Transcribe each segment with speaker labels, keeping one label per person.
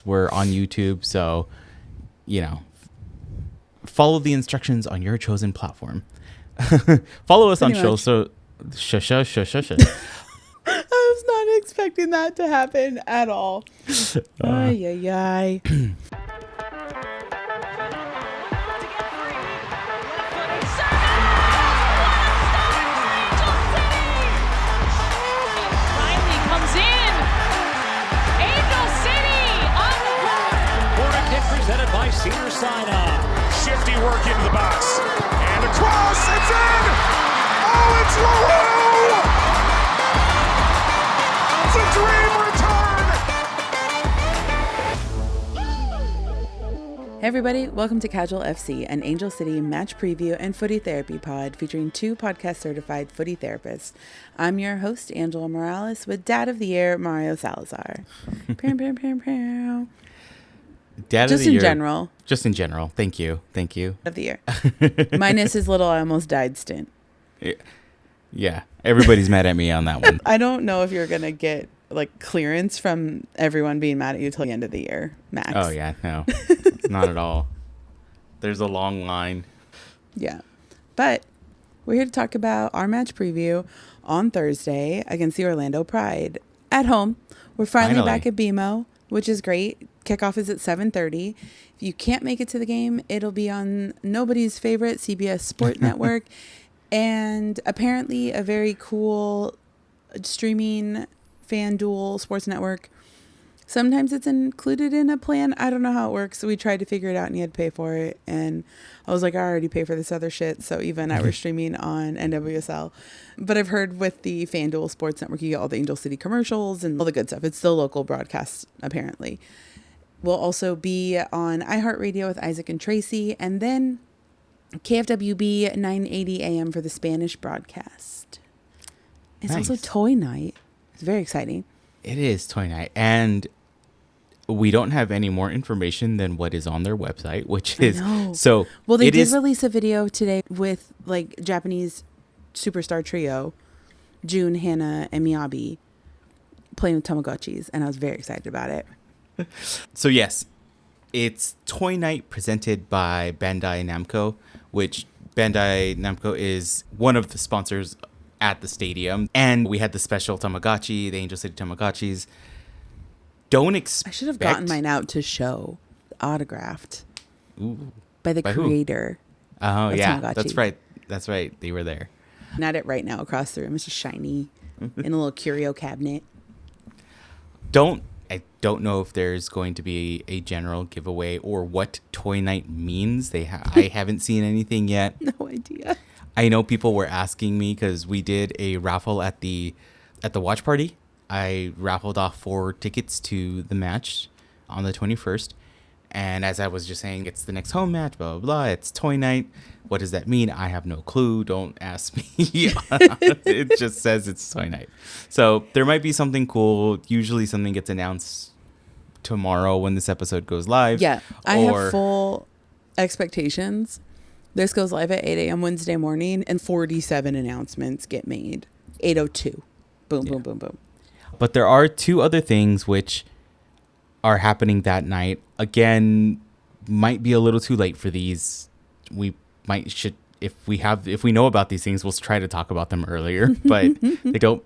Speaker 1: We're on YouTube, so, follow the instructions on your chosen platform. Follow us on social. Shush.
Speaker 2: I was not expecting that to happen at all. Ay.
Speaker 3: Presented by Cedar Sinai. Shifty work into the box. And across. It's in. Oh, it's LaRue. It's a dream return.
Speaker 2: Hey everybody, welcome to Casual FC, an Angel City match preview and footy therapy pod featuring two podcast-certified footy therapists. I'm your host, Angela Morales, with Dad of the Year, Mario Salazar.
Speaker 1: Dad
Speaker 2: Just
Speaker 1: of the
Speaker 2: in
Speaker 1: year.
Speaker 2: general.
Speaker 1: Just in general. Thank you.
Speaker 2: Of the year. Minus his little I almost died stint.
Speaker 1: Yeah. Everybody's mad at me on that one.
Speaker 2: I don't know if you're going to get clearance from everyone being mad at you till the end of the year, Max.
Speaker 1: Oh, yeah. No, not at all. There's a long line.
Speaker 2: Yeah. But we're here to talk about our match preview on Thursday against the Orlando Pride at home. We're finally back at BMO, which is great. Kickoff is at 7:30. If you can't make it to the game, it'll be on nobody's favorite CBS Sport Network and apparently a very cool streaming FanDuel sports network. Sometimes it's included in a plan. I don't know how it works. So we tried to figure it out and you had to pay for it. And I was like, I already pay for this other shit. So Eva and I were streaming on NWSL. But I've heard with the FanDuel Sports Network, you get all the Angel City commercials and all the good stuff. It's still local broadcast, apparently. We'll also be on iHeartRadio with Isaac and Tracy. And then KFWB 980 AM for the Spanish broadcast. It's also toy night. It's very exciting.
Speaker 1: It is toy night. And we don't have any more information than what is on their website, which is so.
Speaker 2: Well, they did release a video today with Japanese superstar trio, Jun, Hannah, and Miyabi, playing with Tamagotchis, and I was very excited about it.
Speaker 1: So yes, it's toy night presented by Bandai Namco, which Bandai Namco is one of the sponsors at the stadium, and we had the special Tamagotchi, the Angel City Tamagotchis. I should have
Speaker 2: gotten mine out to show, autographed.
Speaker 1: Ooh.
Speaker 2: By the creator.
Speaker 1: Oh yeah,
Speaker 2: Tamagotchi.
Speaker 1: That's right. They were there.
Speaker 2: Not it right now across the room. It's just shiny in a little curio cabinet.
Speaker 1: I don't know if there's going to be a general giveaway or what toy night means. I haven't seen anything yet.
Speaker 2: No idea.
Speaker 1: I know people were asking me because we did a raffle at the watch party. I raffled off 4 tickets to the match on the 21st. And as I was just saying, it's the next home match, blah, blah, blah. It's toy night. What does that mean? I have no clue. Don't ask me. It just says it's toy night. So there might be something cool. Usually something gets announced tomorrow when this episode goes live.
Speaker 2: Yeah, I have full expectations. This goes live at 8 a.m. Wednesday morning, and 47 announcements get made. 8:02. Boom, boom, boom, boom.
Speaker 1: But there are 2 other things which are happening that night. Again, might be a little too late for these. If we know about these things, we'll try to talk about them earlier, but they don't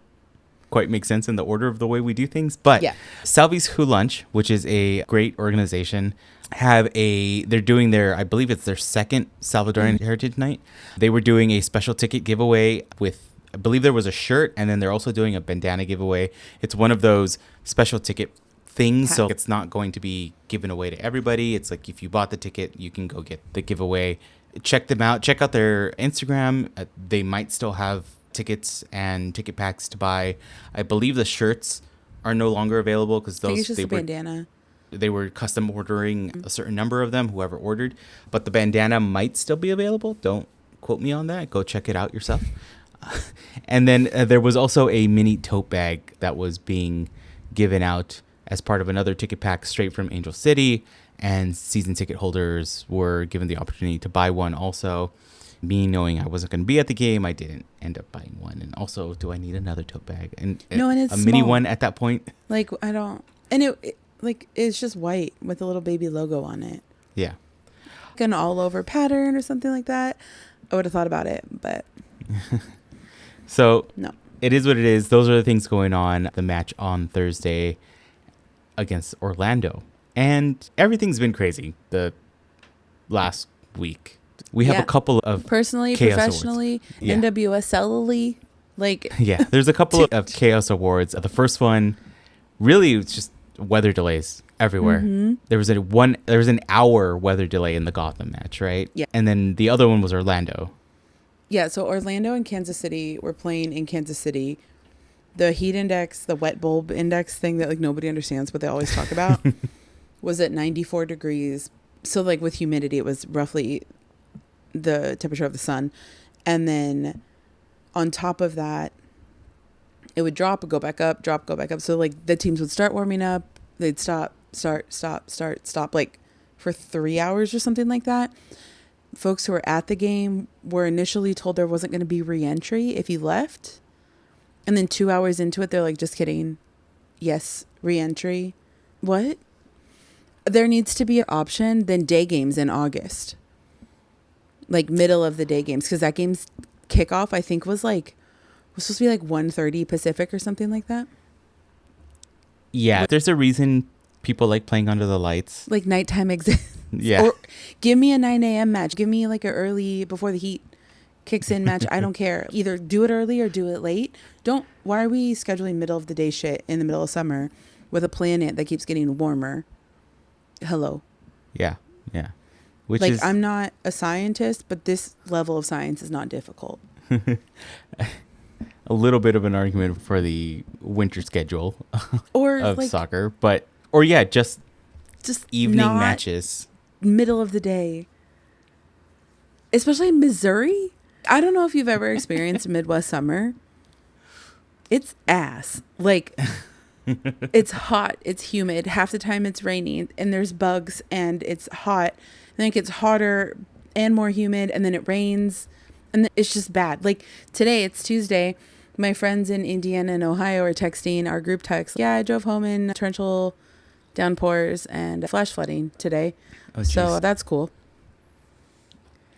Speaker 1: quite make sense in the order of the way we do things. But Salvi's Who Lunch, which is a great organization, they're doing I believe it's their second Salvadoran Heritage Night. They were doing a special ticket giveaway with, I believe there was a shirt, and then they're also doing a bandana giveaway. It's one of those special ticket things, so it's not going to be given away to everybody. It's like if you bought the ticket, you can go get the giveaway. Check them out. Check out their Instagram. They might still have tickets and ticket packs to buy. I believe the shirts are no longer available because
Speaker 2: bandana.
Speaker 1: They were custom ordering a certain number of them, whoever ordered. But the bandana might still be available. Don't quote me on that. Go check it out yourself. And then there was also a mini tote bag that was being given out as part of another ticket pack straight from Angel City, and season ticket holders were given the opportunity to buy one also. Me knowing I wasn't going to be at the game, I didn't end up buying one. And also, do I need another tote bag? And
Speaker 2: no, and it's
Speaker 1: a mini one at that point?
Speaker 2: Like, I don't. And like it's just white with a little baby logo on it.
Speaker 1: Yeah.
Speaker 2: Like an all over pattern or something like that. I would have thought about it, but
Speaker 1: so
Speaker 2: no.
Speaker 1: It is what it is. Those are the things going on. The match on Thursday against Orlando. And everything's been crazy the last week. We have a couple of
Speaker 2: personally,
Speaker 1: Chaos
Speaker 2: professionally,
Speaker 1: yeah.
Speaker 2: NWSLly, like
Speaker 1: yeah, there's a couple of Chaos Awards. The first one, really, it's just weather delays everywhere.
Speaker 2: Mm-hmm.
Speaker 1: There was an hour weather delay in the Gotham match, right?
Speaker 2: Yeah.
Speaker 1: And then the other one was Orlando.
Speaker 2: Yeah, so Orlando and Kansas City were playing in Kansas City. The heat index, the wet bulb index thing that like nobody understands, but they always talk about, was at 94 degrees. So like with humidity, it was roughly the temperature of the sun. And then on top of that, it would drop, go back up, drop, go back up. So like the teams would start warming up. They'd stop, start, stop, like for 3 hours or something like that. Folks who were at the game were initially told there wasn't going to be re-entry if you left. And then 2 hours into it, they're like, just kidding. Yes, re-entry. What? There needs to be an option than day games in August. Like middle of the day games. Because that game's kickoff, I think, was supposed to be like 1:30 Pacific or something like that.
Speaker 1: Yeah, there's a reason people like playing under the lights.
Speaker 2: Like nighttime exists.
Speaker 1: Yeah.
Speaker 2: Or give me a 9 a.m. match. Give me like an early before the heat kicks in match. I don't care. Either do it early or do it late. Why are we scheduling middle of the day shit in the middle of summer with a planet that keeps getting warmer? Hello.
Speaker 1: Yeah. Yeah.
Speaker 2: I'm not a scientist, but this level of science is not difficult.
Speaker 1: A little bit of an argument for the winter schedule
Speaker 2: or
Speaker 1: of soccer, just evening matches.
Speaker 2: Middle of the day. Especially in Missouri. I don't know if you've ever experienced Midwest summer. It's ass. Like, it's hot. It's humid. Half the time it's raining and there's bugs and it's hot. And then it gets hotter and more humid and then it rains. And it's just bad. Like today, it's Tuesday. My friends in Indiana and Ohio are texting our group text. Yeah, I drove home in torrential downpours and flash flooding today.
Speaker 1: Oh,
Speaker 2: so that's cool.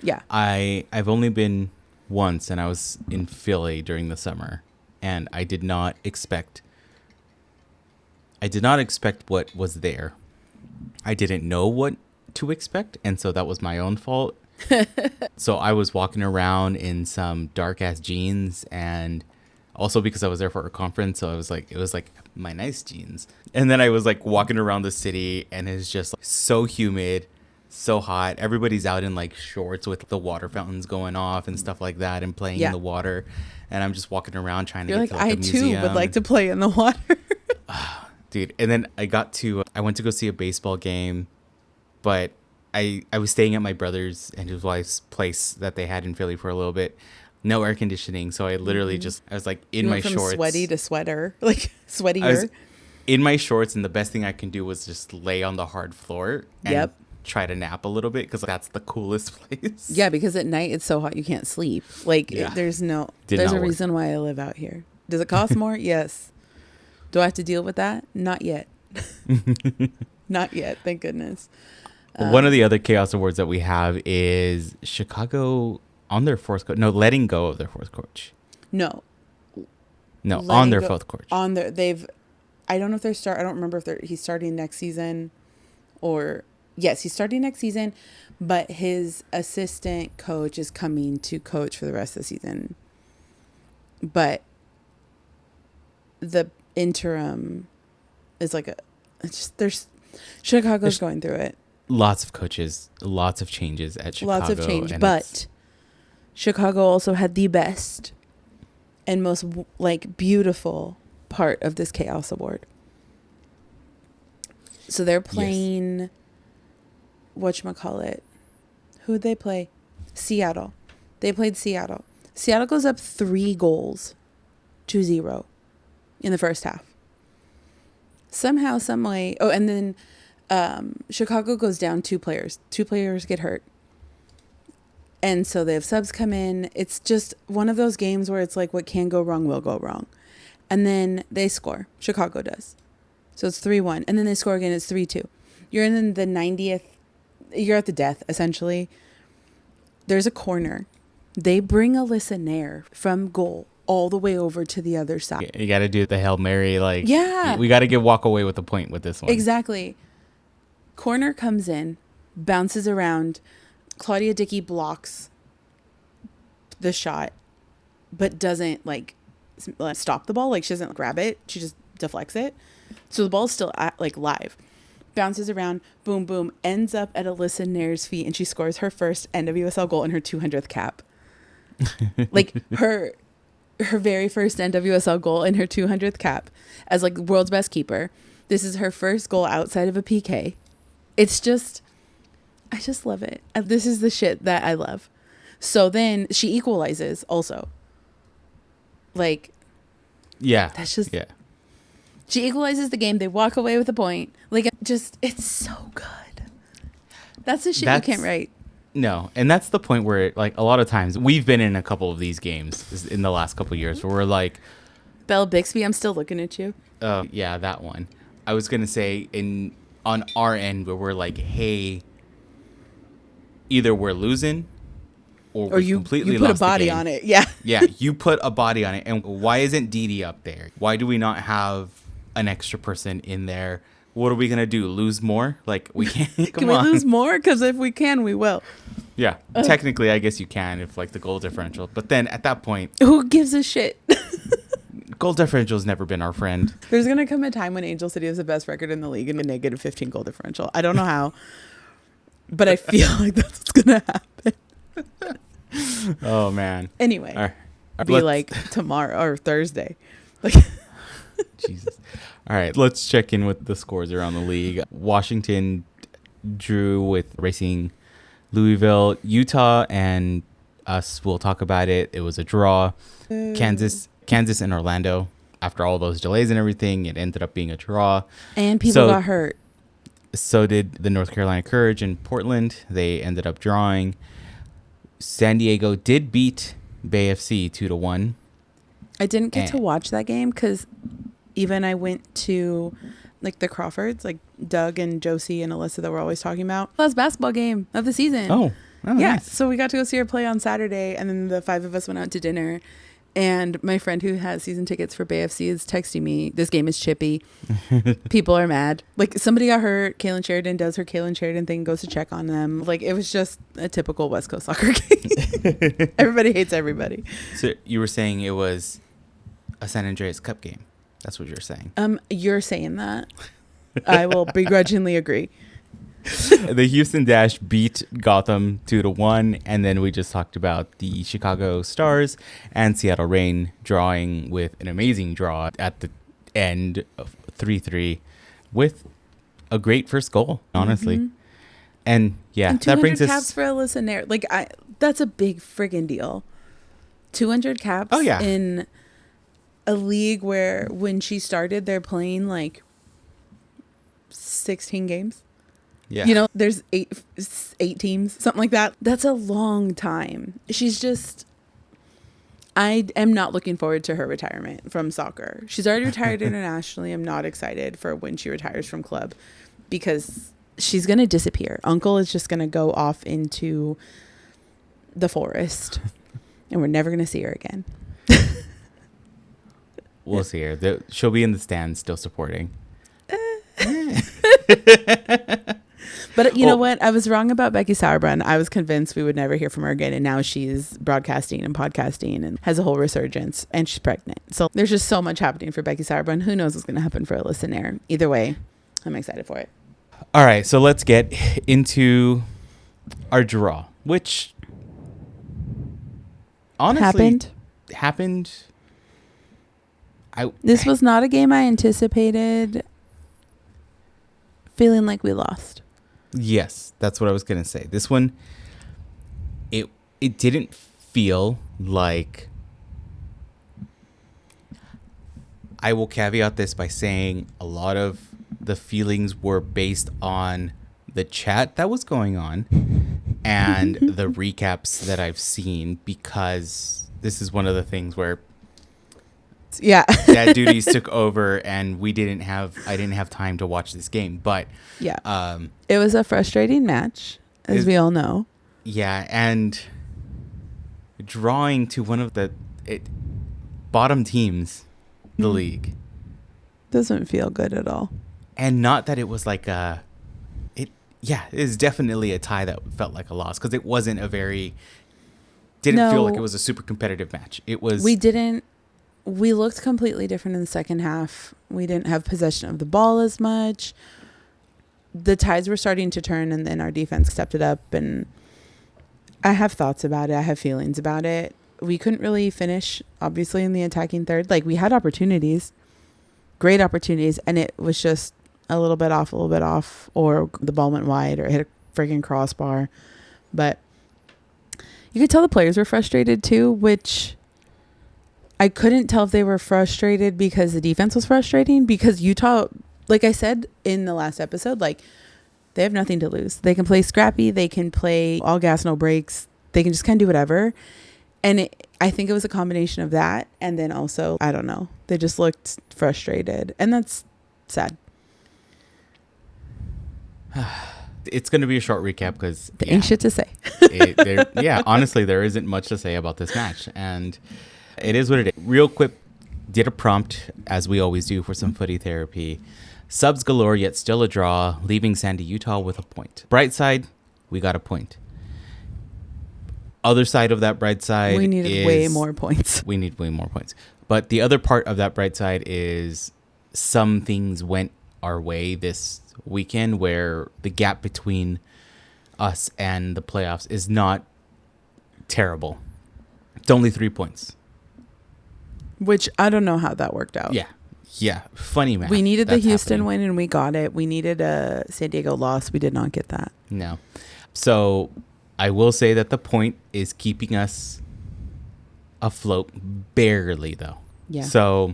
Speaker 2: Yeah.
Speaker 1: I've only been once, and I was in Philly during the summer, and I did not expect what was there. I didn't know what to expect, and so that was my own fault. So I was walking around in some dark ass jeans, and also because I was there for a conference, so it was like my nice jeans. And then I was like walking around the city, and it's just like, so humid, so hot. Everybody's out in like shorts with the water fountains going off and stuff like that, and playing in the water. And I'm just walking around trying to get to like a museum.
Speaker 2: I too would like to play in the water.
Speaker 1: Dude. And then I went to go see a baseball game, but I was staying at my brother's and his wife's place that they had in Philly for a little bit. No air conditioning, so I literally I was like in my shorts.
Speaker 2: Sweaty to sweater, like sweatier.
Speaker 1: I was in my shorts, and the best thing I can do was just lay on the hard floor and try to nap a little bit, because that's the coolest place.
Speaker 2: Yeah, because at night it's so hot you can't sleep. Like there's a reason why I live out here. Does it cost more? Yes. Do I have to deal with that? Not yet. Not yet. Thank goodness.
Speaker 1: One of the other Chaos Awards that we have is Chicago on their fourth coach. No, letting go of their fourth coach.
Speaker 2: No,
Speaker 1: on their fourth coach.
Speaker 2: I don't know if I don't remember if he's starting next season or yes, he's starting next season, but his assistant coach is coming to coach for the rest of the season. But the interim is like Chicago's going through it.
Speaker 1: Lots of coaches, lots of changes at Chicago.
Speaker 2: Lots of change, but Chicago also had the best and most like beautiful part of this Chaos Award. So they're playing, whatchamacallit, who'd they play? Seattle. They played Seattle. Seattle goes up 3-0 in the first half. Somehow, some way. Oh, and then Chicago goes down 2 players. 2 players get hurt. And so they have subs come in. It's just one of those games where it's like what can go wrong will go wrong. And then they score. Chicago does. So it's 3-1. And then they score again. It's 3-2. You're in the 90th. You're at the death, essentially. There's a corner. They bring Alyssa Nair from goal all the way over to the other side.
Speaker 1: You got to do the Hail Mary. Like,
Speaker 2: yeah.
Speaker 1: We got to walk away with a point with this one.
Speaker 2: Exactly. Corner comes in, bounces around. Claudia Dickey blocks the shot, but doesn't like stop the ball. Like, she doesn't grab it. She just deflects it. So the ball's still live. Bounces around, boom, boom, ends up at Alyssa Nair's feet, and she scores her first NWSL goal in her 200th cap. Like, her very first NWSL goal in her 200th cap as like world's best keeper. This is her first goal outside of a PK. It's just, I just love it. This is the shit that I love. So then she equalizes also. Like,
Speaker 1: yeah,
Speaker 2: that's just,
Speaker 1: yeah.
Speaker 2: She equalizes the game. They walk away with a point. Like, just, it's so good. That's the shit you can't write.
Speaker 1: No, and that's the point where, like, a lot of times we've been in a couple of these games in the last couple of years where we're like,
Speaker 2: Belle Bixby, I'm still looking at you.
Speaker 1: Yeah, that one. I was gonna say on our end where we're like, hey, either we're losing or
Speaker 2: you
Speaker 1: completely
Speaker 2: put
Speaker 1: lost
Speaker 2: a body
Speaker 1: the game.
Speaker 2: on it. Yeah.
Speaker 1: Yeah, you put a body on it. And why isn't Dee Dee up there? Why do we not have an extra person in there? What are we going to do? Lose more? Like, we can't.
Speaker 2: Can we lose more? Because if we can, we will.
Speaker 1: Yeah. Technically, I guess you can if, like, the goal differential. But then at that point.
Speaker 2: Who gives a shit?
Speaker 1: Goal differential has never been our friend.
Speaker 2: There's going to come a time when Angel City has the best record in the league and a negative 15 goal differential. I don't know how. But I feel like that's what's going to happen.
Speaker 1: Oh, man.
Speaker 2: Anyway.
Speaker 1: All right.
Speaker 2: Be like tomorrow or Thursday. Like,
Speaker 1: Jesus. All right, let's check in with the scores around the league. Washington drew with Racing Louisville. Utah and us will talk about it. It was a draw. Kansas and Orlando, after all those delays and everything, it ended up being a draw.
Speaker 2: And people got hurt.
Speaker 1: So did the North Carolina Courage and Portland. They ended up drawing. San Diego did beat Bay FC 2-1.
Speaker 2: I didn't get to watch that game because even I went to like the Crawfords, like Doug and Josie and Alyssa that we're always talking about. Last basketball game of the season.
Speaker 1: Oh
Speaker 2: yeah.
Speaker 1: Nice.
Speaker 2: So we got to go see her play on Saturday, and then the 5 of us went out to dinner. And my friend who has season tickets for Bay FC is texting me, this game is chippy. People are mad. Like, somebody got hurt. Kaylin Sheridan does her Kaylin Sheridan thing, goes to check on them. Like, it was just a typical West Coast soccer game. Everybody hates everybody.
Speaker 1: So you were saying it was a San Andreas Cup game. That's what you're saying.
Speaker 2: You're saying that. I will begrudgingly agree.
Speaker 1: The Houston Dash beat Gotham 2-1, and then we just talked about the Chicago Stars and Seattle Reign drawing with an amazing draw at the end of 3-3 with a great first goal, honestly. Mm-hmm. And yeah,
Speaker 2: and
Speaker 1: that brings us
Speaker 2: caps for Alyssa Nair. Like, that's a big friggin' deal. 200 caps in a league where when she started they're playing like 16 games.
Speaker 1: Yeah.
Speaker 2: You know, there's eight teams, something like that. That's a long time. She's just, I am not looking forward to her retirement from soccer. She's already retired internationally. I'm not excited for when she retires from club because she's going to disappear. Uncle is just going to go off into the forest and we're never going to see her again.
Speaker 1: We'll see her. She'll be in the stands still supporting.
Speaker 2: But you know what? I was wrong about Becky Sauerbrunn. I was convinced we would never hear from her again. And now she's broadcasting and podcasting and has a whole resurgence. And she's pregnant. So there's just so much happening for Becky Sauerbrunn. Who knows what's going to happen for Alyssa Nair? Either way, I'm excited for it.
Speaker 1: All right. So let's get into our draw, which honestly happened.
Speaker 2: This was not a game I anticipated feeling like we lost.
Speaker 1: Yes, that's what I was going to say. This one, it didn't feel like... I will caveat this by saying a lot of the feelings were based on the chat that was going on and the recaps that I've seen, because this is one of the things where
Speaker 2: Yeah.
Speaker 1: Dad duties took over, and I didn't have time to watch this game. But
Speaker 2: yeah, it was a frustrating match, as we all know.
Speaker 1: Yeah, and drawing to one of the bottom teams in the league
Speaker 2: doesn't feel good at all.
Speaker 1: And not that it was like it is definitely a tie that felt like a loss, because it wasn't didn't feel like it was a super competitive match. It was. We looked completely different in the second half. We didn't have possession of the ball as much. The tides were starting to turn, and then our defense stepped it up. And I have thoughts about it. I have feelings about it. We couldn't really finish, obviously, in the attacking third. Like, we had opportunities, great opportunities, and it was just a little bit off, or the ball went wide, or hit a freaking crossbar. But you could tell the players were frustrated too, which I couldn't tell if they were frustrated because the defense was frustrating, because Utah, like I said in the last episode, like, they have nothing to lose. They can play scrappy. They can play all gas, no brakes. They can just kind of do whatever. And I think it was a combination of that. And then also, I don't know, they just looked frustrated. And that's sad. It's going to be a short recap because
Speaker 2: there ain't shit to say.
Speaker 1: Honestly, there isn't much to say about this match. And it is what it is. Real quick, did a prompt, as we always do, for some footy therapy. Subs galore, yet still a draw, leaving Sandy, Utah with a point. Bright side, we got a point. Other side of that bright side,
Speaker 2: we needed way more points.
Speaker 1: We need way more points. But the other part of that bright side is some things went our way this weekend, where the gap between us and the playoffs is not terrible. It's only 3 points.
Speaker 2: Which I don't know how that worked out.
Speaker 1: Yeah. Funny math.
Speaker 2: We needed the Houston win, and we got it. We needed a San Diego loss. We did not get that.
Speaker 1: No. So I will say that the point is keeping us afloat, barely though.
Speaker 2: Yeah.
Speaker 1: So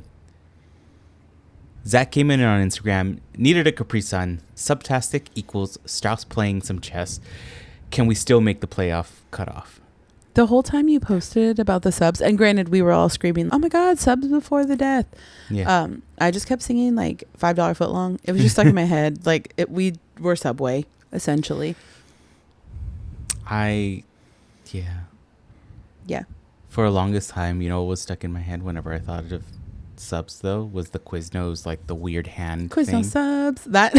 Speaker 1: Zach came in on Instagram, needed a Capri Sun, Subtastic equals Strauss playing some chess. Can we still make the playoff cutoff?
Speaker 2: The whole time you posted about the subs, and granted, we were all screaming, "Oh my God, subs before the death!"
Speaker 1: Yeah.
Speaker 2: I just kept singing like $5 footlong. It was just stuck in my head. Like we were Subway essentially. Yeah.
Speaker 1: For the longest time, what was stuck in my head whenever I thought of subs though was the Quiznos, like the weird hand
Speaker 2: Quiznos
Speaker 1: thing.
Speaker 2: subs. That.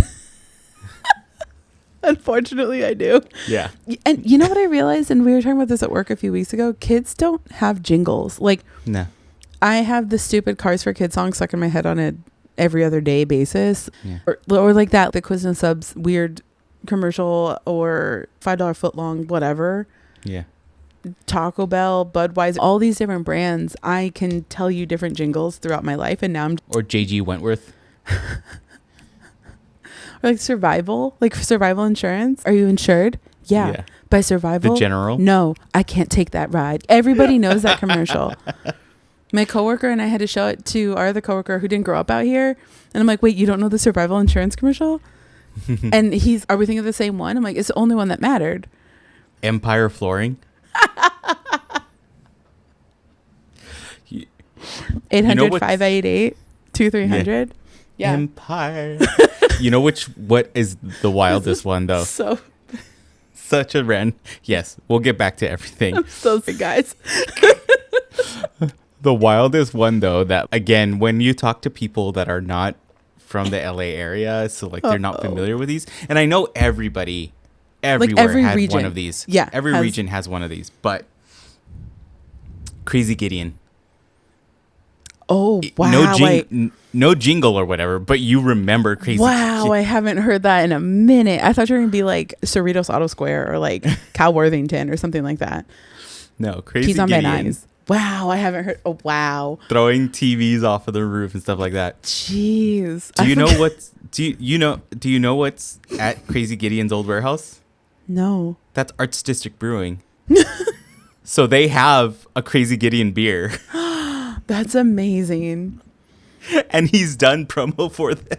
Speaker 2: Unfortunately, I do.
Speaker 1: Yeah.
Speaker 2: And you know what I realized, and we were talking about this at work a few weeks ago, kids don't have jingles. Like,
Speaker 1: no.
Speaker 2: I have the stupid Cars for Kids song stuck in my head on a every other day basis.
Speaker 1: Yeah.
Speaker 2: Or like that, the Quiznos subs weird commercial, or $5 footlong, whatever.
Speaker 1: Yeah.
Speaker 2: Taco Bell, Budweiser, all these different brands. I can tell you different jingles throughout my life, and now I'm...
Speaker 1: Or JG Wentworth.
Speaker 2: Like survival insurance. Are you insured? Yeah. By Survival.
Speaker 1: The General?
Speaker 2: No, I can't take that ride. Everybody knows that commercial. My coworker and I had to show it to our other coworker who didn't grow up out here. And I'm like, wait, you don't know the survival insurance commercial? And are we thinking of the same one? I'm like, it's the only one that mattered.
Speaker 1: Empire Flooring.
Speaker 2: 800-588-2300. Yeah.
Speaker 1: Empire. What is the wildest one though?
Speaker 2: So
Speaker 1: such a random. Yes, we'll get back to everything.
Speaker 2: I'm so sick, guys.
Speaker 1: The wildest one though, that again, when you talk to people that are not from the LA area, so like they're not familiar with these, and I know everybody everywhere
Speaker 2: every
Speaker 1: had
Speaker 2: region.
Speaker 1: one of these.
Speaker 2: Yeah,
Speaker 1: every region has one of these, but Crazy Gideon.
Speaker 2: Oh wow!
Speaker 1: No jingle or whatever, but you remember Crazy.
Speaker 2: Wow, I haven't heard that in a minute. I thought you were gonna be like Cerritos Auto Square or like Cal Worthington or something like that.
Speaker 1: No, Crazy
Speaker 2: Keys on
Speaker 1: Gideon.
Speaker 2: Van Nuys. Wow, I haven't heard. Oh wow,
Speaker 1: throwing TVs off of the roof and stuff like that.
Speaker 2: Jeez.
Speaker 1: Do you know what's at Crazy Gideon's old warehouse?
Speaker 2: No.
Speaker 1: That's Arts District Brewing. So they have a Crazy Gideon beer.
Speaker 2: That's amazing.
Speaker 1: And he's done promo for them.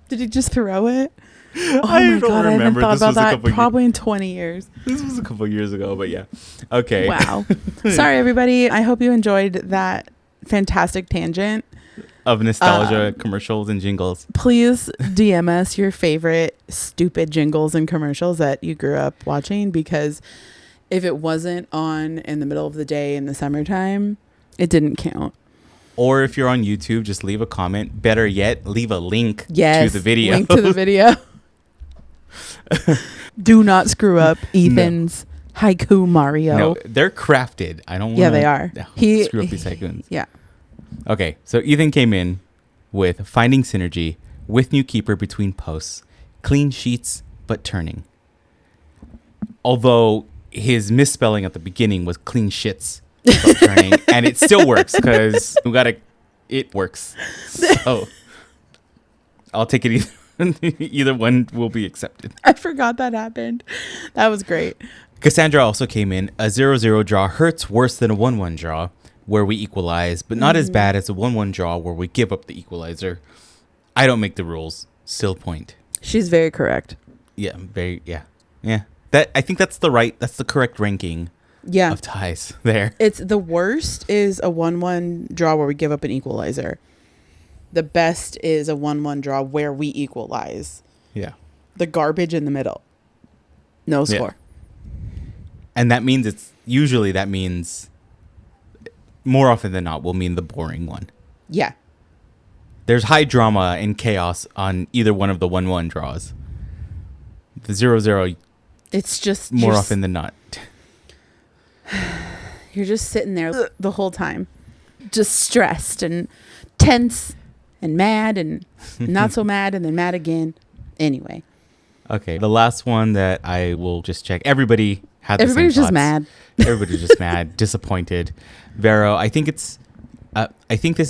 Speaker 2: Did he just throw it? Oh
Speaker 1: I don't remember.
Speaker 2: I haven't thought
Speaker 1: This
Speaker 2: about
Speaker 1: was
Speaker 2: that probably in 20 years.
Speaker 1: This was a couple years ago, but yeah. Okay.
Speaker 2: Wow. Sorry, everybody. I hope you enjoyed that fantastic tangent
Speaker 1: of nostalgia commercials and jingles.
Speaker 2: Please DM us your favorite stupid jingles and commercials that you grew up watching, because if it wasn't on in the middle of the day in the summertime, it didn't count.
Speaker 1: Or if you're on YouTube, just leave a comment. Better yet, leave a link to the video.
Speaker 2: Link to the video. Do not screw up Ethan's haiku Mario.
Speaker 1: No, they're crafted. I don't want to.
Speaker 2: Yeah, they are.
Speaker 1: Screw up these haikus.
Speaker 2: Yeah.
Speaker 1: Okay, so Ethan came in with finding synergy with new keeper between posts, clean sheets but turning. Although his misspelling at the beginning was clean shits but turning, and it still works because it works. So I'll take it either one will be accepted.
Speaker 2: I forgot that happened. That was great.
Speaker 1: Cassandra also came in. A 0-0 draw hurts worse than a 1-1 draw where we equalize, but not as bad as a 1-1 draw where we give up the equalizer. I don't make the rules. Still point.
Speaker 2: She's very correct.
Speaker 1: Yeah, yeah. I think that's the correct ranking.
Speaker 2: Yeah.
Speaker 1: Of ties there.
Speaker 2: It's the worst is a 1-1 draw where we give up an equalizer. The best is a 1-1 draw where we equalize.
Speaker 1: Yeah.
Speaker 2: The garbage in the middle. No score.
Speaker 1: And that means that means more often than not will mean the boring one.
Speaker 2: Yeah.
Speaker 1: There's high drama and chaos on either one of the 1-1 draws. The 0-0,
Speaker 2: it's just
Speaker 1: more often than not.
Speaker 2: You're just sitting there the whole time, just stressed and tense and mad and not so mad and then mad again. Anyway. Okay.
Speaker 1: The last one that I will just check. Everybody's
Speaker 2: just mad.
Speaker 1: Everybody's just mad, disappointed. Vero, I think this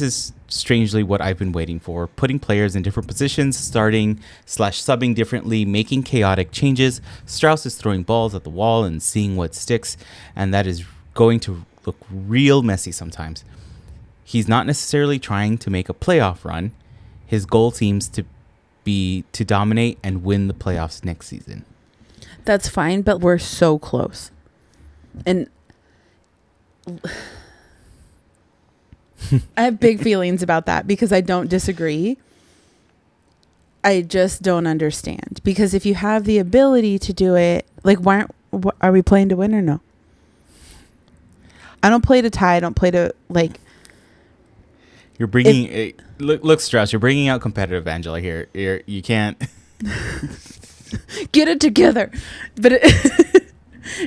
Speaker 1: is strangely what I've been waiting for. Putting players in different positions, starting/subbing differently, making chaotic changes. Strauss is throwing balls at the wall and seeing what sticks, and that is going to look real messy sometimes. He's not necessarily trying to make a playoff run. His goal seems to be to dominate and win the playoffs next season.
Speaker 2: That's fine, but we're so close. And I have big feelings about that because I don't disagree. I just don't understand. Because if you have the ability to do it, like, are we playing to win or no? I don't play to tie. I don't play to, like...
Speaker 1: You're bringing... Look, Strauss, you're bringing out competitive Angela here. You can't...
Speaker 2: Get it together. But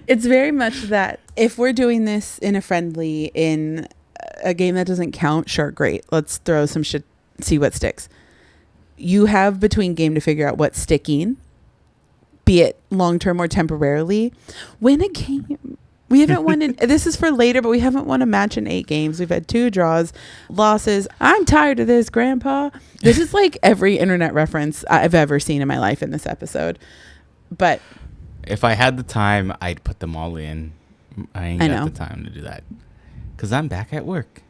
Speaker 2: it's very much that if we're doing this in a friendly, in a game that doesn't count, sure, great. Let's throw some shit, see what sticks. You have between game to figure out what's sticking, be it long-term or temporarily. Win a game. We haven't won this is for later, but we haven't won a match in 8 games. We've had 2 draws, losses. I'm tired of this, Grandpa. This is like every internet reference I've ever seen in my life in this episode. But
Speaker 1: if I had the time, I'd put them all in. I ain't got the time to do that because I'm back at work.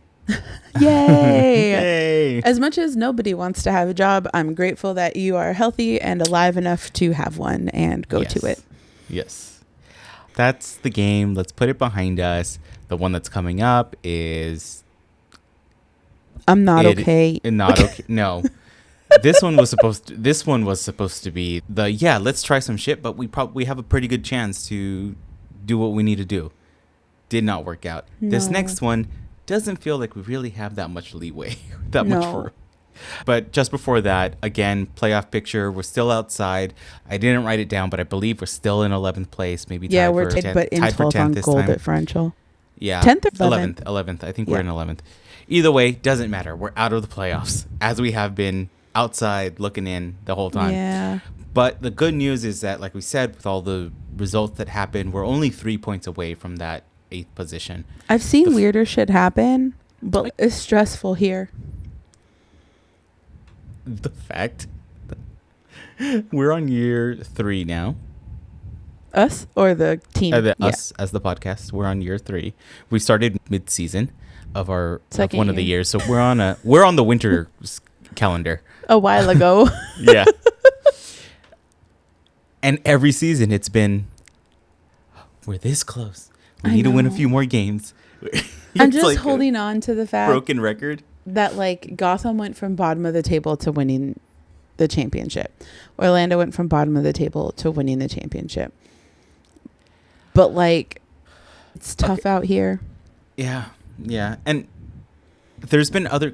Speaker 2: Yay.
Speaker 1: Yay.
Speaker 2: As much as nobody wants to have a job, I'm grateful that you are healthy and alive enough to have one and go to it.
Speaker 1: Yes. That's the game. Let's put it behind us. The one that's coming up is...
Speaker 2: I'm not okay.
Speaker 1: Not okay. No. This one was supposed to be the, let's try some shit, but we have a pretty good chance to do what we need to do. Did not work out. No. This next one doesn't feel like we really have that much leeway, much room. But just before that, again, playoff picture. We're still outside. I didn't write it down, but I believe we're still in 11th place. Maybe tied
Speaker 2: we're tied, but in 12th on goal differential.
Speaker 1: Yeah,
Speaker 2: 10th or 11th?
Speaker 1: 11th. I think we're in 11th. Either way, doesn't matter. We're out of the playoffs, as we have been outside looking in the whole time.
Speaker 2: Yeah.
Speaker 1: But the good news is that, like we said, with all the results that happened, we're only 3 points away from that 8th position.
Speaker 2: I've seen weirder shit happen, but it's stressful here.
Speaker 1: The fact we're on year 3 now.
Speaker 2: Us or the team?
Speaker 1: Us as the podcast. We're on year 3. We started mid-season of our one of the years, so we're on the winter calendar.
Speaker 2: A while ago.
Speaker 1: Yeah. And every season it's been, we're this close. We need to win a few more games.
Speaker 2: I'm just holding on to the fact
Speaker 1: broken record
Speaker 2: that like Gotham went from bottom of the table to winning the championship. Orlando went from bottom of the table to winning the championship. But like, it's tough out here.
Speaker 1: Yeah. Yeah. And there's been other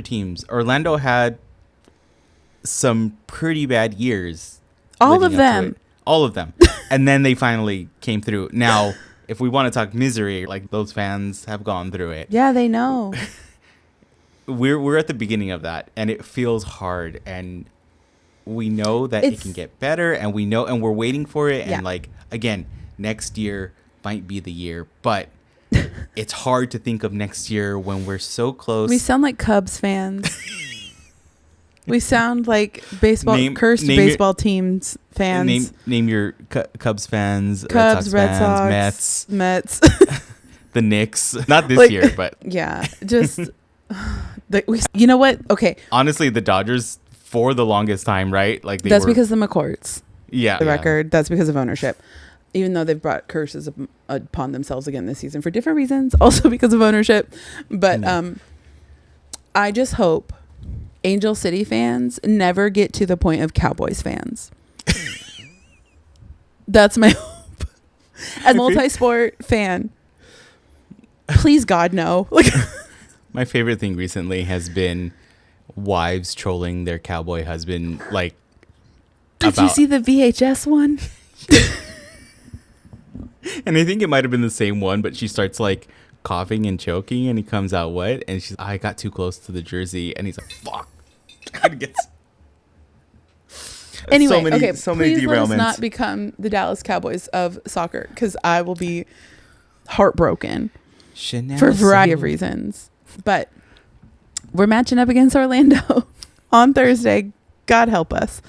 Speaker 1: teams. Orlando had some pretty bad years.
Speaker 2: All of them.
Speaker 1: And then they finally came through. Now, if we want to talk misery, like those fans have gone through it.
Speaker 2: Yeah, they know.
Speaker 1: We're at the beginning of that, and it feels hard, and we know that it can get better, and we're waiting for it. Yeah. And like, again, next year might be the year, but it's hard to think of next year when we're so close.
Speaker 2: We sound like Cubs fans. We sound like cursed baseball teams fans.
Speaker 1: Name your Cubs fans.
Speaker 2: Cubs, Red
Speaker 1: Sox,
Speaker 2: Sox, Mets.
Speaker 1: The Knicks. Not this year, but
Speaker 2: yeah, just you know what? Okay.
Speaker 1: Honestly, the Dodgers for the longest time, right? Like
Speaker 2: that's because of the McCourts.
Speaker 1: Yeah.
Speaker 2: The record. That's because of ownership. Even though they've brought curses upon themselves again this season for different reasons, also because of ownership. But I just hope Angel City fans never get to the point of Cowboys fans. That's my hope. As a multi-sport fan, please God, no. Like,
Speaker 1: my favorite thing recently has been wives trolling their cowboy husband. Like,
Speaker 2: did you see the VHS one?
Speaker 1: And I think it might have been the same one, but she starts like coughing and choking, and he comes out wet, and she's, I got too close to the jersey, and he's like, fuck.
Speaker 2: Anyway,
Speaker 1: so many
Speaker 2: please
Speaker 1: derailments.
Speaker 2: Let us not become the Dallas Cowboys of soccer, because I will be heartbroken for a variety of reasons. But we're matching up against Orlando on Thursday. God help us.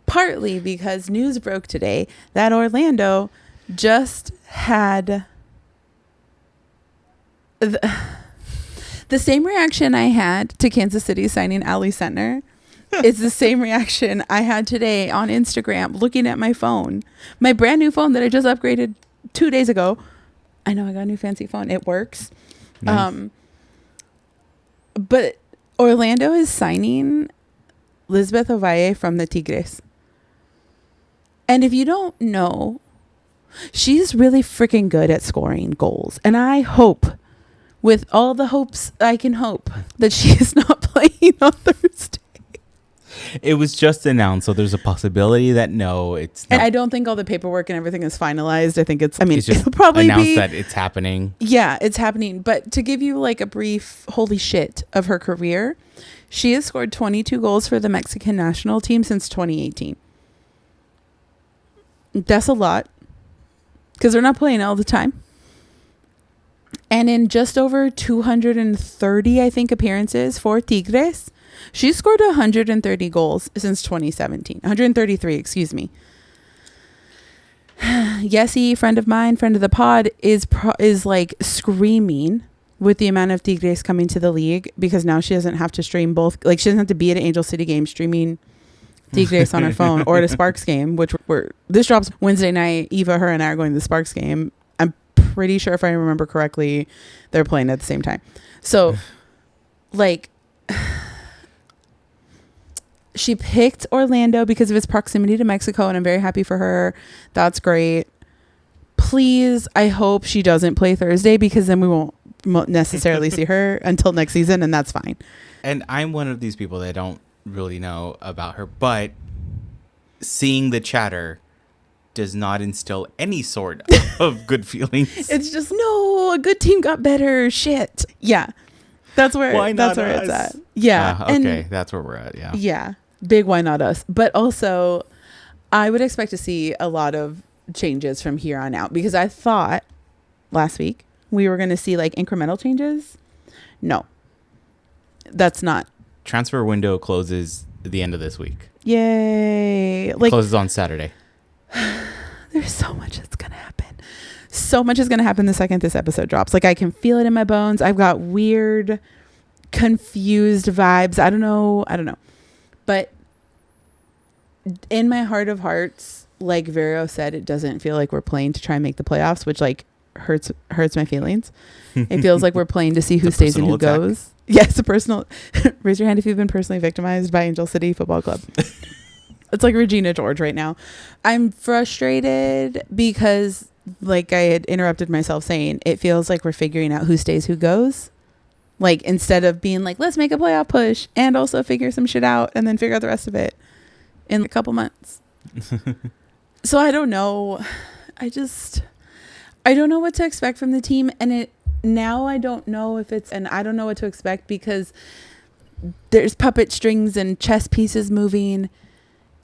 Speaker 2: Partly because news broke today that Orlando just had the same reaction I had to Kansas City signing Ali Sentner is the same reaction I had today on Instagram looking at my phone. My brand new phone that I just upgraded 2 days ago. I know I got a new fancy phone. It works. Nice. But Orlando is signing Lisbeth Ovalle from the Tigres. And if you don't know, she's really freaking good at scoring goals. And I hope, with all the hopes I can hope, that she is not playing on Thursday.
Speaker 1: It was just announced, so there's a possibility that it's not.
Speaker 2: And I don't think all the paperwork and everything is finalized. I think it's just
Speaker 1: it'll probably announced that it's happening.
Speaker 2: Yeah, it's happening. But to give you like a brief holy shit of her career, she has scored 22 goals for the Mexican national team since 2018. That's a lot, because they're not playing all the time. And in just over 230, I think, appearances for Tigres, she scored 130 goals since 2017. 133, excuse me. Yessie, friend of mine, friend of the pod, is like screaming with the amount of Tigres coming to the league, because now she doesn't have to stream both. Like, she doesn't have to be at an Angel City game streaming Tigres on her phone, or at a Sparks game, which this drops Wednesday night. Eva, her, and I are going to the Sparks game. I'm pretty sure, if I remember correctly, they're playing at the same time. So, like, she picked Orlando because of its proximity to Mexico, and I'm very happy for her. That's great. Please, I hope she doesn't play Thursday, because then we won't necessarily see her until next season, and that's fine.
Speaker 1: And I'm one of these people that don't really know about her, but seeing the chatter does not instill any sort of good feelings.
Speaker 2: It's just, no, a good team got better. Shit. Yeah. That's where it's at. Yeah.
Speaker 1: Okay. That's where we're at. Yeah.
Speaker 2: Yeah. Big why not us? But also, I would expect to see a lot of changes from here on out, because I thought last week we were going to see like incremental changes. No, that's not.
Speaker 1: Transfer window closes at the end of this week.
Speaker 2: Yay.
Speaker 1: It closes on Saturday.
Speaker 2: There's so much that's going to happen. So much is going to happen the second this episode drops. Like, I can feel it in my bones. I've got weird, confused vibes. I don't know. But in my heart of hearts, like Vero said, it doesn't feel like we're playing to try and make the playoffs, which, like, hurts my feelings. It feels like we're playing to see who stays and who
Speaker 1: attack.
Speaker 2: goes. Yes, a personal. Raise your hand if you've been personally victimized by Angel City Football Club. It's like Regina George right now. I'm frustrated because, like I had interrupted myself saying, it feels like we're figuring out who stays, who goes. Like, instead of being like, let's make a playoff push and also figure some shit out and then figure out the rest of it in a couple months. So I don't know. I don't know what to expect from the team. And now I don't know if and I don't know what to expect because there's puppet strings and chess pieces moving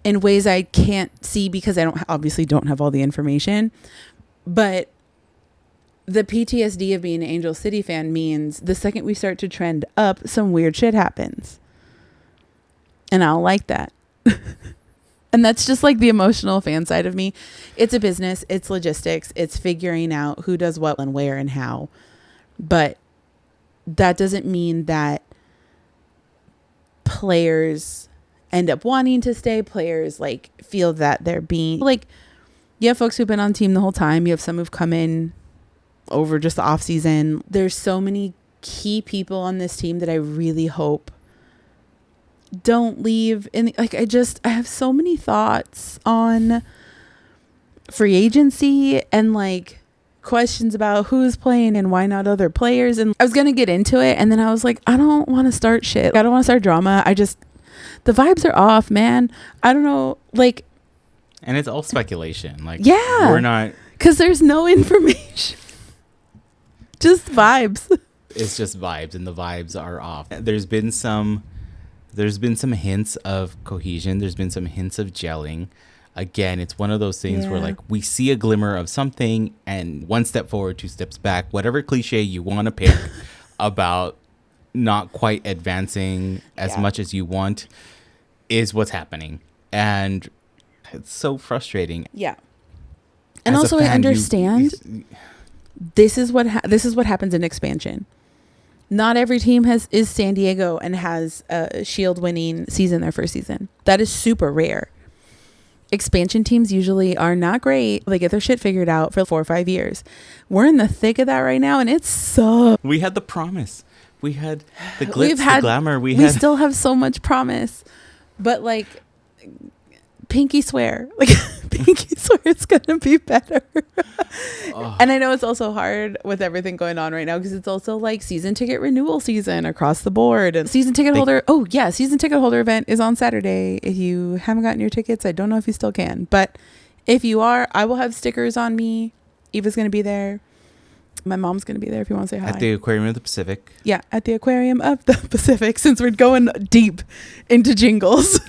Speaker 2: in ways I can't see because I obviously don't have all the information. But the PTSD of being an Angel City fan means the second we start to trend up, some weird shit happens. And I don't like that. And that's just like the emotional fan side of me. It's a business. It's logistics. It's figuring out who does what and where and how. But that doesn't mean that players end up wanting to stay. Players like feel that they're being like, you have folks who've been on the team the whole time. You have some who've come in over just the off season. There's so many key people on this team that I really hope don't leave. And like, I have so many thoughts on free agency and like questions about who's playing and why not other players. And I was going to get into it. And then I was like, I don't want to start shit. I don't want to start drama. The vibes are off, man. I don't know. Like,
Speaker 1: and it's all speculation. Like,
Speaker 2: yeah,
Speaker 1: we're not,
Speaker 2: because there's no information. Just vibes.
Speaker 1: It's just vibes, and the vibes are off. There's been some hints of cohesion. There's been some hints of gelling. Again, it's one of those things where like we see a glimmer of something and one step forward, two steps back, whatever cliche you want to pick about not quite advancing as much as you want is what's happening. And it's so frustrating.
Speaker 2: Yeah. And
Speaker 1: As
Speaker 2: also
Speaker 1: a fan,
Speaker 2: I understand this is what happens in expansion. Not every team is San Diego and has a Shield winning season their first season. That is super rare. Expansion teams usually are not great. They get their shit figured out for 4 or 5 years. We're in the thick of that right now, and it sucks.
Speaker 1: We had the promise. We had the glitz, the glamour. We
Speaker 2: still have so much promise. But like, pinky swear. Like, pinky swear it's going to be better. And I know it's also hard with everything going on right now because it's also like season ticket renewal season across the board. And season ticket holder event is on Saturday. If you haven't gotten your tickets, I don't know if you still can. But if you are, I will have stickers on me. Eva's going to be there. My mom's going to be there if you want to say hi.
Speaker 1: At the Aquarium of the Pacific.
Speaker 2: Yeah, at the Aquarium of the Pacific, since we're going deep into jingles.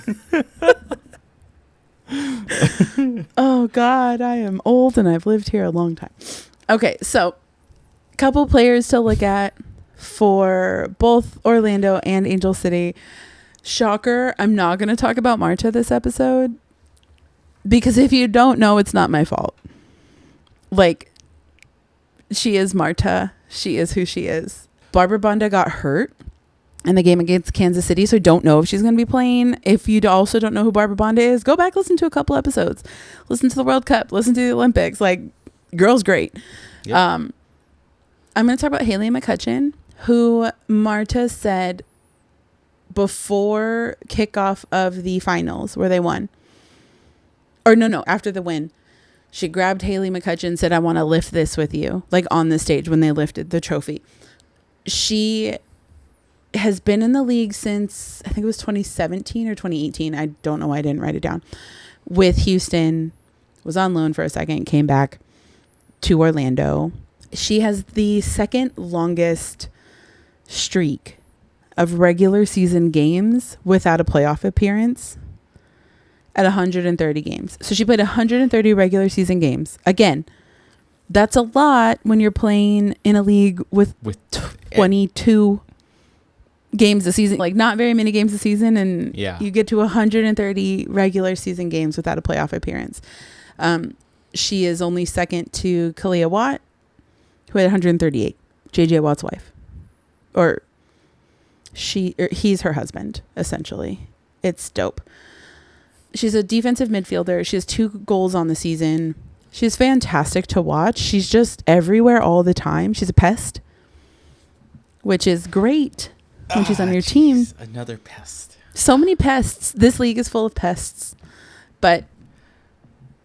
Speaker 2: Oh, God, I am old and I've lived here a long time. Okay, so couple players to look at for both Orlando and Angel City. Shocker, I'm not going to talk about Marta this episode because if you don't know, it's not my fault. Like, she is Marta. She is who she is. Barbara Bonda got hurt in the game against Kansas City, so I don't know if she's going to be playing. If you also don't know who Barbara Bonda is, go back, listen to a couple episodes. Listen to the World Cup. Listen to the Olympics. Like, girl's great. Yep. I'm going to talk about Haley McCutcheon, who Marta said before kickoff of the finals where they won. Or no, after the win. She grabbed Haley McCutcheon and said, I want to lift this with you, like on the stage when they lifted the trophy. She has been in the league since, I think it was 2017 or 2018. I don't know why I didn't write it down. With Houston, was on loan for a second, came back to Orlando. She has the second longest streak of regular season games without a playoff appearance at 130 games. So she played 130 regular season games. Again, that's a lot when you're playing in a league with 22 games a season. Like, not very many games a season, and you get to 130 regular season games without a playoff appearance. She is only second to Kalia Watt, who had 138. JJ Watt's wife. Or he's her husband, essentially. It's dope. She's a defensive midfielder. She has 2 goals on the season. She's fantastic to watch. She's just everywhere all the time. She's a pest, which is great when she's on your team.
Speaker 1: Another pest.
Speaker 2: So many pests. This league is full of pests. But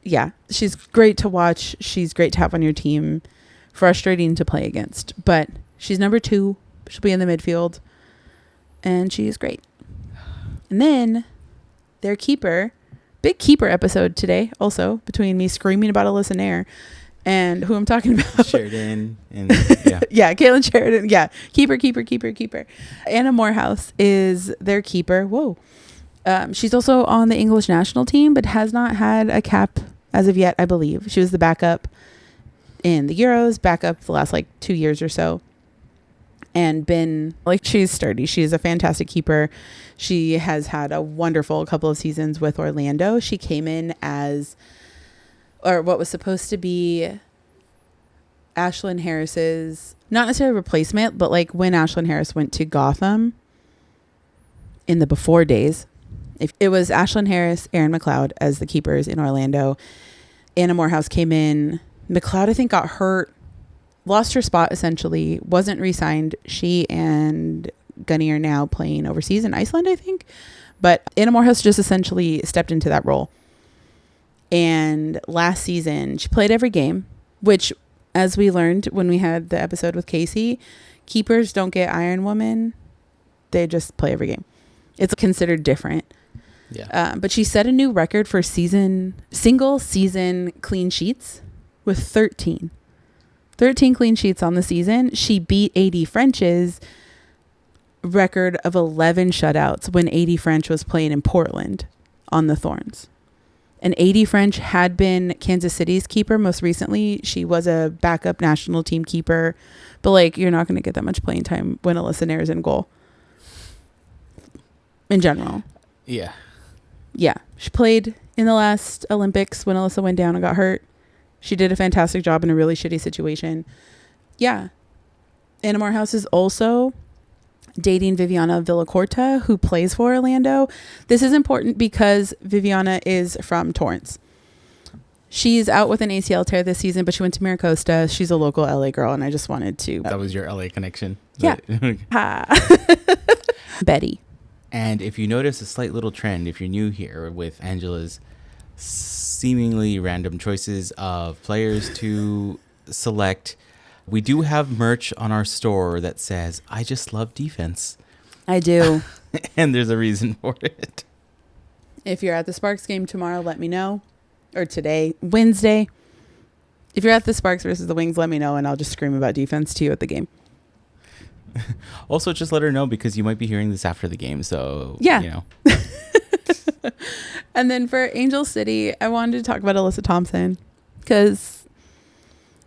Speaker 2: yeah, she's great to watch. She's great to have on your team. Frustrating to play against. But she's number 2. She'll be in the midfield. And she is great. And then their keeper, big keeper episode today also, between me screaming about Alyssa Nair and who I'm talking about.
Speaker 1: Sheridan. And
Speaker 2: yeah, Caitlin Sheridan. Yeah, keeper. Anna Morehouse is their keeper. Whoa. She's also on the English national team, but has not had a cap as of yet, I believe. She was the backup in the Euros, backup the last 2 years or so. And been she's sturdy. She's a fantastic keeper. She has had a wonderful couple of seasons with Orlando. She came in as, or what was supposed to be Ashlyn Harris's, not necessarily replacement, but when Ashlyn Harris went to Gotham in the before days, if it was Ashlyn Harris, Erin McLeod as the keepers in Orlando. Anna Morehouse came in. McLeod, I think, got hurt. Lost her spot, essentially. Wasn't re-signed. She and Gunny are now playing overseas in Iceland, I think. But Anna Morehouse just essentially stepped into that role. And last season, she played every game, which, as we learned when we had the episode with Casey, keepers don't get Iron Woman. They just play every game. It's considered different.
Speaker 1: Yeah.
Speaker 2: But she set a new record for single season clean sheets with 13. 13 clean sheets on the season. She beat AD French's record of 11 shutouts when AD French was playing in Portland on the Thorns. And AD French had been Kansas City's keeper most recently. She was a backup national team keeper. But you're not going to get that much playing time when Alyssa Nair is in goal. In general.
Speaker 1: Yeah.
Speaker 2: Yeah. She played in the last Olympics when Alyssa went down and got hurt. She did a fantastic job in a really shitty situation. Yeah. Anna Morehouse is also dating Viviana Villacorta, who plays for Orlando. This is important because Viviana is from Torrance. She's out with an ACL tear this season, but she went to Maricosta. She's a local LA girl, and I just wanted to...
Speaker 1: That was your LA connection?
Speaker 2: Yeah. Betty.
Speaker 1: And if you notice a slight little trend, if you're new here, with Angela's seemingly random choices of players to select, we do have merch on our store that says, "I just love defense."
Speaker 2: I do.
Speaker 1: And there's a reason for it.
Speaker 2: If you're at the Sparks game tomorrow, let me know. Or today, Wednesday. If you're at the Sparks versus the Wings, let me know, and I'll just scream about defense to you at the game.
Speaker 1: Also, just let her know, because you might be hearing this after the game. So,
Speaker 2: yeah. And then for Angel City, I wanted to talk about Alyssa Thompson, because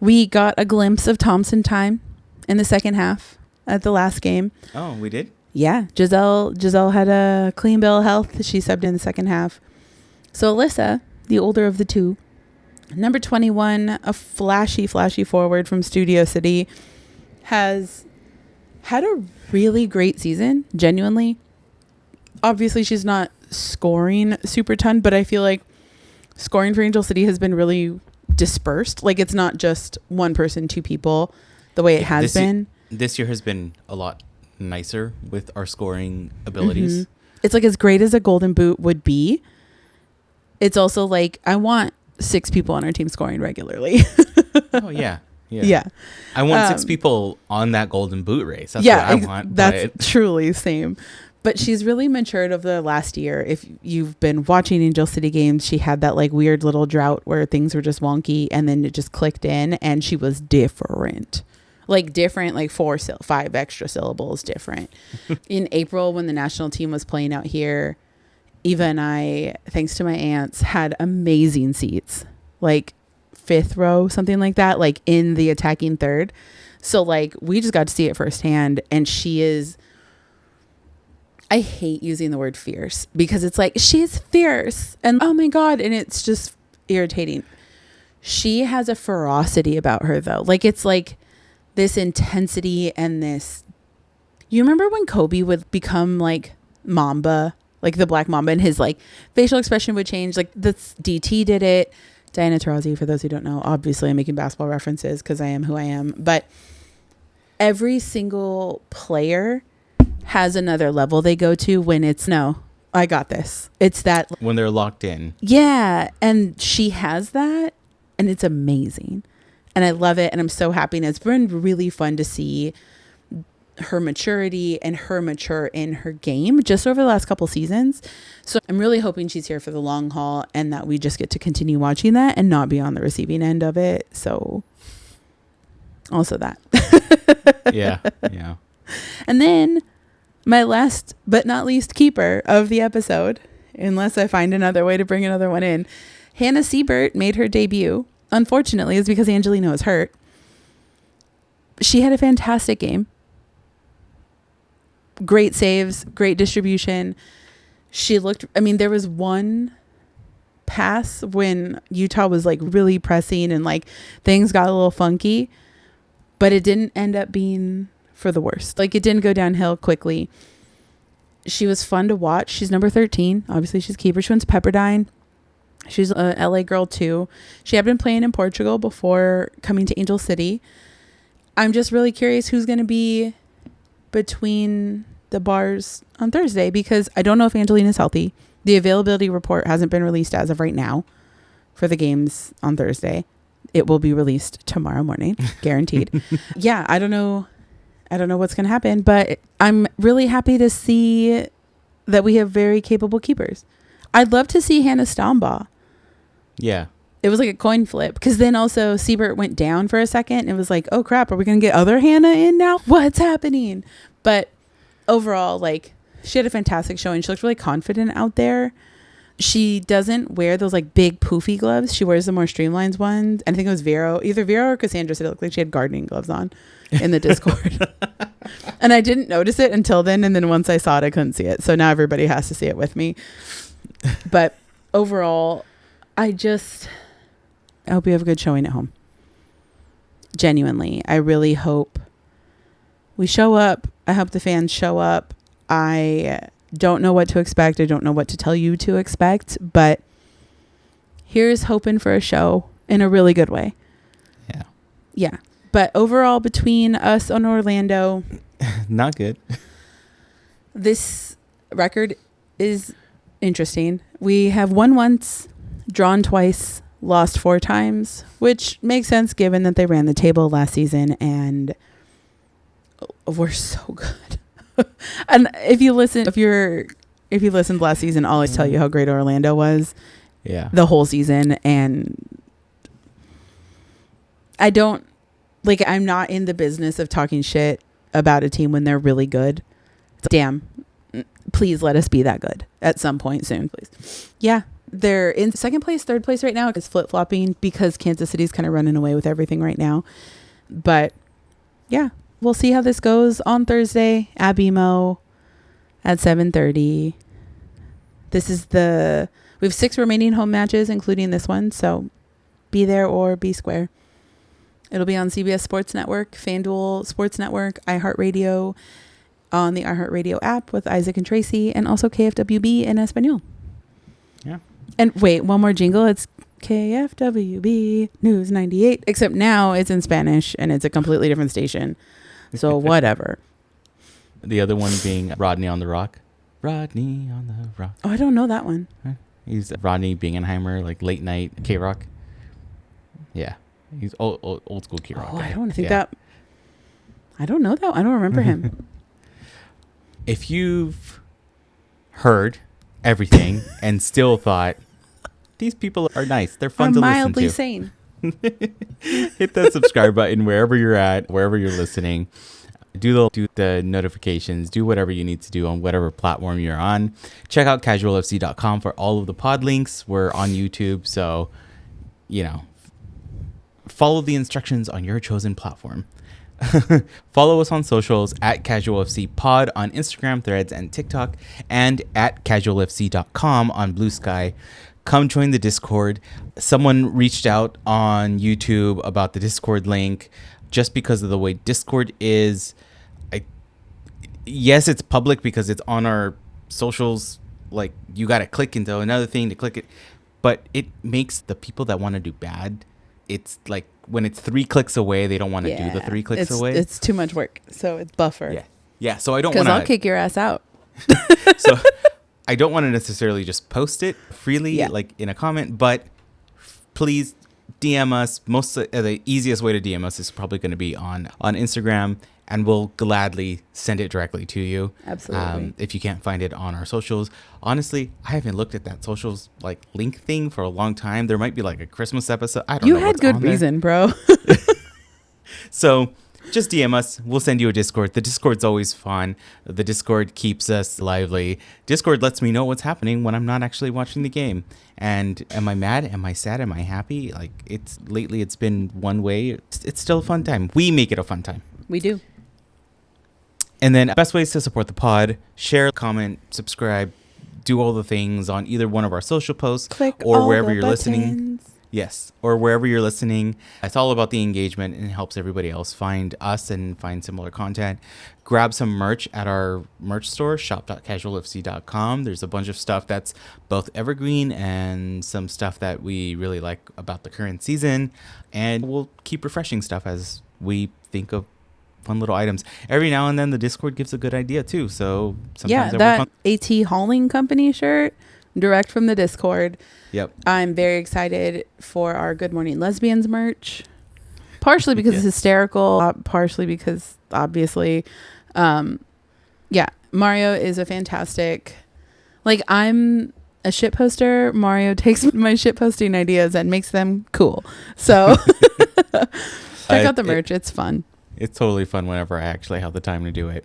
Speaker 2: we got a glimpse of Thompson time in the second half at the last game.
Speaker 1: Oh, we did?
Speaker 2: Yeah. Giselle had a clean bill of health. She subbed in the second half. So Alyssa, the older of the two, number 21, a flashy forward from Studio City, has had a really great season, genuinely. Obviously, she's not scoring super ton, but I feel like scoring for Angel City has been really dispersed. It's not just one person, two people, the way it has been.
Speaker 1: This year has been a lot nicer with our scoring abilities.
Speaker 2: Mm-hmm. It's as great as a golden boot would be. It's also I want 6 people on our team scoring regularly.
Speaker 1: Oh, yeah. Yeah. I want 6 people on that golden boot race. That's what I want.
Speaker 2: That's truly same. But she's really matured over the last year. If you've been watching Angel City games, she had that weird little drought where things were just wonky, and then it just clicked in, and she was different. Different, 5 extra syllables different. In April, when the national team was playing out here, Eva and I, thanks to my aunts, had amazing seats. 5th row, something like that, in the attacking third. So we just got to see it firsthand, and she is, I hate using the word fierce, because it's she's fierce and oh my God, and it's just irritating. She has a ferocity about her though. It's this intensity and this, you remember when Kobe would become Mamba, the Black Mamba, and his facial expression would change. This DT did it. Diana Taurasi, for those who don't know, obviously I'm making basketball references because I am who I am. But every single player has another level they go to when it's, no, I got this. It's that.
Speaker 1: When they're locked in.
Speaker 2: Yeah. And she has that. And it's amazing. And I love it. And I'm so happy. And it's been really fun to see her maturity and her mature in her game just over the last couple seasons. So I'm really hoping she's here for the long haul and that we just get to continue watching that and not be on the receiving end of it. So also that.
Speaker 1: Yeah. Yeah.
Speaker 2: And then my last but not least keeper of the episode, unless I find another way to bring another one in, Hannah Siebert made her debut. Unfortunately, it's because Angelina was hurt. She had a fantastic game. Great saves, great distribution. She looked, I mean, there was one pass when Utah was like really pressing and like things got a little funky, but it didn't end up being for the worst. Like it didn't go downhill quickly. She was fun to watch. She's number 13. Obviously she's keeper. She went to Pepperdine. She's a LA girl too. She had been playing in Portugal before coming to Angel City. I'm just really curious who's going to be between the bars on Thursday because I don't know if Angelina's healthy. The availability report hasn't been released as of right now for the games on Thursday. It will be released tomorrow morning, guaranteed. Yeah, I don't know what's going to happen, but I'm really happy to see that we have very capable keepers. I'd love to see Hannah Stombaugh.
Speaker 1: Yeah.
Speaker 2: It was like a coin flip because then also Siebert went down for a second. And it was like, oh crap, are we going to get other Hannah in now? What's happening? But overall, like she had a fantastic showing. She looked really confident out there. She doesn't wear those like big poofy gloves. She wears the more streamlined ones. And I think it was either Vero or Cassandra said it looked like she had gardening gloves on in the Discord. And I didn't notice it until then. And then once I saw it, I couldn't see it. So now everybody has to see it with me. But overall, I hope you have a good showing at home. Genuinely, I really hope we show up. I hope the fans show up. I don't know what to expect. I don't know what to tell you to expect, but here's hoping for a show in a really good way.
Speaker 1: Yeah.
Speaker 2: Yeah. But overall, between us and Orlando,
Speaker 1: not good.
Speaker 2: This record is interesting. We have won once, drawn twice, lost 4 times, which makes sense given that they ran the table last season and we're so good. And if you listened last season, I'll always tell you how great Orlando was.
Speaker 1: Yeah.
Speaker 2: The whole season. And I'm not in the business of talking shit about a team when they're really good. Damn. Please let us be that good at some point soon, please. Yeah. They're in second place, third place right now. It's flip-flopping because Kansas City's kind of running away with everything right now. But yeah, we'll see how this goes on Thursday at BMO at 7:30. We have 6 remaining home matches, including this one. So be there or be square. It'll be on CBS Sports Network, FanDuel Sports Network, iHeartRadio, on the iHeartRadio app with Isaac and Tracy, and also KFWB in Espanol.
Speaker 1: Yeah.
Speaker 2: And wait, one more jingle. It's KFWB News 98, except now it's in Spanish and it's a completely different station. So whatever.
Speaker 1: The other one being Rodney on the Rock. Rodney on the Rock.
Speaker 2: Oh, I don't know that one.
Speaker 1: He's Rodney Bingenheimer, like late night K-Rock. Yeah. He's old school K-Rock.
Speaker 2: Oh, I don't think that. I don't know that. I don't remember him.
Speaker 1: If you've heard everything and still thought these people are nice, they're fun to listen to,
Speaker 2: mildly sane.
Speaker 1: hit that subscribe button wherever you're at, wherever you're listening. Do the notifications, do whatever you need to do on whatever platform you're on. Check out casualfc.com for all of the pod links. We're on YouTube, so follow the instructions on your chosen platform. Follow us on socials at casualfcpod on Instagram, Threads, and TikTok, and at casualfc.com on BLUESKY. Come join the Discord. Someone reached out on YouTube about the Discord link. Just because of the way Discord is, yes, it's public because it's on our socials. Like, you got to click into another thing to click it. but it makes the people that want to do bad, it's like when it's 3 clicks away, they don't want to do the 3 clicks away.
Speaker 2: It's too much work. So it's buffer.
Speaker 1: Yeah. Yeah. So I don't want to.
Speaker 2: Because I'll kick your ass out.
Speaker 1: So I don't want to necessarily just post it freely, like in a comment, but please DM us. The easiest way to DM us is probably going to be on Instagram, and we'll gladly send it directly to you.
Speaker 2: Absolutely.
Speaker 1: If you can't find it on our socials. Honestly, I haven't looked at that socials like link thing for a long time. There might be like a Christmas episode. I don't know.
Speaker 2: You had good reason, bro.
Speaker 1: So just DM us. We'll send you a Discord. The Discord's always fun. The Discord keeps us lively. Discord lets me know what's happening when I'm not actually watching the game. And am I mad? Am I sad? Am I happy? Like lately it's been one way. It's still a fun time. We make it a fun time.
Speaker 2: We do.
Speaker 1: And then best ways to support the pod: share, comment, subscribe, do all the things on either one of our social posts.
Speaker 2: Click
Speaker 1: or
Speaker 2: all
Speaker 1: wherever
Speaker 2: the
Speaker 1: you're
Speaker 2: buttons.
Speaker 1: listening. Yes, or wherever you're listening. It's all about the engagement, and it helps everybody else find us and find similar content. Grab some merch at our merch store, shop.casualfc.com. There's a bunch of stuff that's both evergreen and some stuff that we really like about the current season. And we'll keep refreshing stuff as we think of fun little items. Every now and then the Discord gives a good idea too. So sometimes
Speaker 2: that AT Hauling Company shirt, direct from the Discord.
Speaker 1: Yep.
Speaker 2: I'm very excited for our Good Morning Lesbians merch. Partially because it's hysterical. Partially because obviously, Mario is a fantastic. Like, I'm a shit poster. Mario takes my shit posting ideas and makes them cool. So check out the merch. It's fun.
Speaker 1: It's totally fun whenever I actually have the time to do it.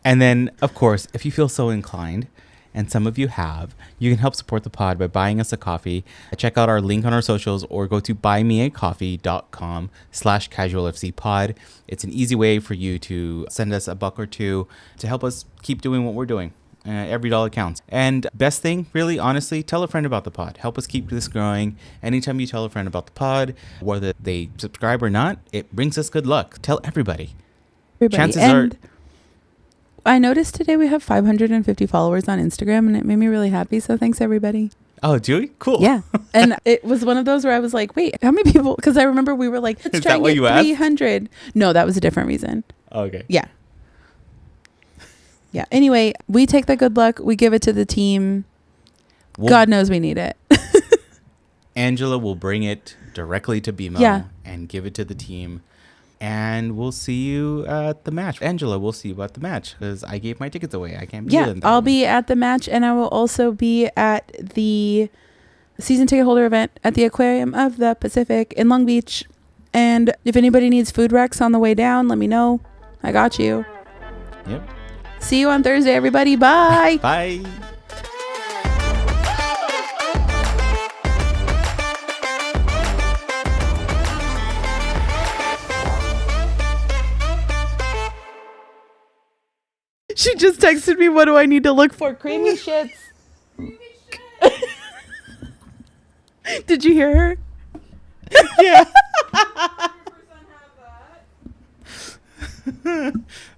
Speaker 1: And then, of course, if you feel so inclined, and some of you have, you can help support the pod by buying us a coffee. Check out our link on our socials or go to buymeacoffee.com/casualfcpod. It's an easy way for you to send us $1 or $2 to help us keep doing what we're doing. Every dollar counts. And best thing, really, honestly, tell a friend about the pod. Help us keep this growing. Anytime you tell a friend about the pod, whether they subscribe or not, it brings us good luck. Tell everybody. Chances are...
Speaker 2: I noticed today we have 550 followers on Instagram, and it made me really happy. So thanks, everybody.
Speaker 1: Oh, do we? Cool.
Speaker 2: Yeah. And it was one of those where I was like, wait, how many people? Because I remember we were like, let's try and get 300. No, that was a different reason.
Speaker 1: Okay.
Speaker 2: Yeah. Yeah. Anyway, we take the good luck. We give it to the team. God knows we need it.
Speaker 1: Angela will bring it directly to BMO and give it to the team. And we'll see you at the match. Angela, we'll see you at the match because I gave my tickets away. I can't be there.
Speaker 2: I'll be at the match, and I will also be at the season ticket holder event at the Aquarium of the Pacific in Long Beach. And if anybody needs food recs on the way down, let me know. I got you.
Speaker 1: Yep.
Speaker 2: See you on Thursday, everybody. Bye.
Speaker 1: Bye.
Speaker 2: She just texted me, what do I need to look for? Creamy shits. Did you hear her?
Speaker 1: Yeah.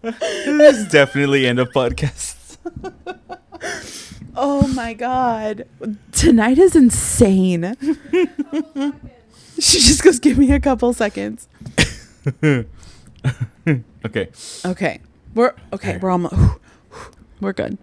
Speaker 1: This is definitely end of podcast.
Speaker 2: Oh my God. Tonight is insane. She just goes, give me a couple seconds.
Speaker 1: Okay.
Speaker 2: Okay. We're almost, we're good.